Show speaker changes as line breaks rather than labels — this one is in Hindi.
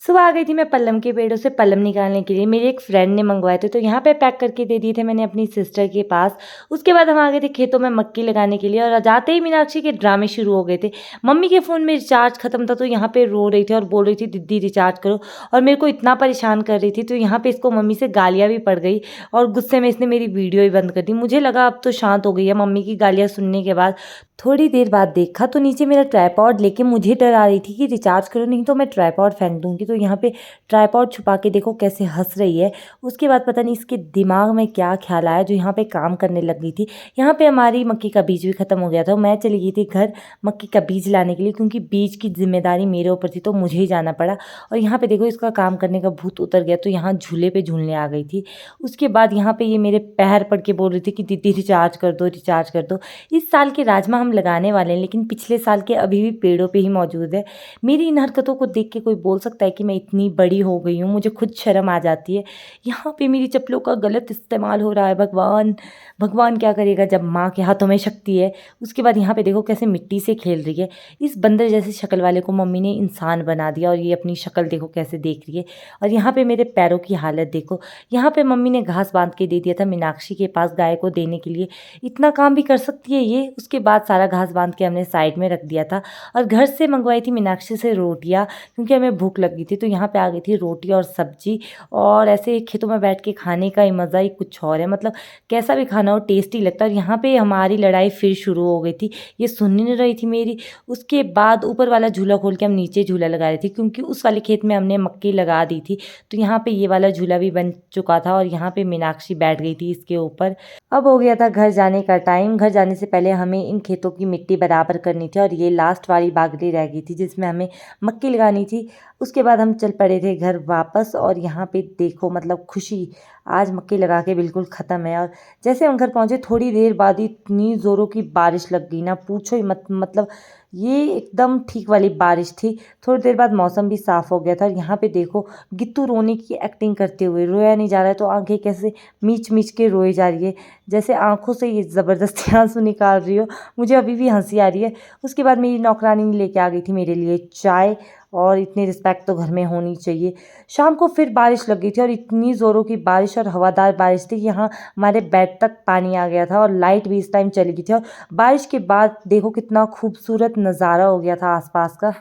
सुबह आ गई थी मैं पल्लम के पेड़ों से पल्लम निकालने के लिए। मेरी एक फ्रेंड ने मंगवाए थे तो यहाँ पे पैक करके दे दिए थे मैंने अपनी सिस्टर के पास। उसके बाद हम आ गए थे खेतों में मक्की लगाने के लिए और जाते ही मीनाक्षी के ड्रामे शुरू हो गए थे। मम्मी के फ़ोन में रिचार्ज खत्म था तो यहाँ पे रो रही थी और बोल रही थी दीदी रिचार्ज करो, और मेरे को इतना परेशान कर रही थी। तो यहाँ पे इसको मम्मी से गालियाँ भी पड़ गई और गुस्से में इसने मेरी वीडियो ही बंद कर दी। मुझे लगा अब तो शांत हो गई है मम्मी की गालियाँ सुनने के बाद। थोड़ी देर बाद देखा तो नीचे मेरा ट्राइपॉड लेके मुझे डरा रही थी कि रिचार्ज करो नहीं तो मैं ट्राइपॉड फेंक दूंगी। तो यहाँ पे ट्राइपॉड छुपा के देखो कैसे हंस रही है। उसके बाद पता नहीं इसके दिमाग में क्या ख्याल आया जो यहाँ पे काम करने लग गई थी। यहाँ पे हमारी मक्की का बीज भी खत्म हो गया था। मैं चली गई थी घर मक्की का बीज लाने के लिए, क्योंकि बीज की जिम्मेदारी मेरे ऊपर थी तो मुझे ही जाना पड़ा। और यहाँ पे देखो इसका काम करने का भूत उतर गया तो यहाँ झूले पे झूलने आ गई थी। उसके बाद यहाँ पे ये मेरे पैर पड़ के बोल रही थी कि दीदी रिचार्ज कर दो, रिचार्ज कर दो। इस साल के राजमा हम लगाने वाले हैं लेकिन पिछले साल के अभी भी पेड़ों पे ही मौजूद है। मेरी इन हरकतों को देख के कोई बोल सकता है कि मैं इतनी बड़ी हो गई हूँ? मुझे खुद शर्म आ जाती है। यहाँ पे मेरी चप्पलों का गलत इस्तेमाल हो रहा है। भगवान भगवान क्या करेगा जब माँ के हाथों में शक्ति है। उसके बाद यहाँ पे देखो कैसे मिट्टी से खेल रही है। इस बंदर जैसी शक्ल वाले को मम्मी ने इंसान बना दिया और ये अपनी शक्ल देखो कैसे देख रही है। और यहाँ पे मेरे पैरों की हालत देखो। यहाँ पे मम्मी ने घास बांध के दे दिया था मीनाक्षी के पास गाय को देने के लिए। इतना काम भी कर सकती है ये। उसके बाद सारा घास बांध के हमने साइड में रख दिया था और घर से मंगवाई थी मीनाक्षी से रोटियाँ, क्योंकि हमें भूख लगी थी। तो यहाँ पे आ गई थी रोटी और सब्जी, और ऐसे खेतों में बैठ के खाने का ही मज़ा ही कुछ और है। मतलब कैसा भी खाना हो टेस्टी लगता है। और यहाँ पे हमारी लड़ाई फिर शुरू हो गई थी। ये सुन नहीं रही थी मेरी। उसके बाद ऊपर वाला झूला खोल के हम नीचे झूला लगा रहे थे, क्योंकि उस वाले खेत में हमने मक्की लगा दी थी। तो यहाँ पे ये वाला झूला भी बन चुका था और यहाँ पे मीनाक्षी बैठ गई थी इसके ऊपर। अब हो गया था घर जाने का टाइम। घर जाने से पहले हमें इन खेतों की मिट्टी बराबर करनी थी और ये लास्ट वाली बागड़ी रह गई थी जिसमें हमें मक्की लगानी थी। उसके बाद हम चल पड़े थे घर वापस। और यहाँ पे देखो मतलब खुशी आज मक्की लगा के बिल्कुल ख़त्म है। और जैसे हम घर पहुँचे थोड़ी देर बाद ही इतनी ज़ोरों की बारिश लग गई ना पूछो ही मत। मतलब ये एकदम ठीक वाली बारिश थी। थोड़ी देर बाद मौसम भी साफ़ हो गया था। और यहाँ पे देखो गित्तू रोने की एक्टिंग करते हुए, रोया नहीं जा रहा है तो आंखें कैसे मीच मीच के रोई जा रही है, जैसे आंखों से ये ज़बरदस्ती आंसू निकाल रही हो। मुझे अभी भी हंसी आ रही है। उसके बाद मेरी नौकरानी लेके आ गई थी मेरे लिए चाय, और इतनी रिस्पेक्ट तो घर में होनी चाहिए। शाम को फिर बारिश लग गई थी और इतनी ज़ोरों की बारिश और हवादार बारिश थी कि यहाँ हमारे बेड तक पानी आ गया था और लाइट भी इस टाइम चली गई थी। और बारिश के बाद देखो कितना खूबसूरत नज़ारा हो गया था आसपास का।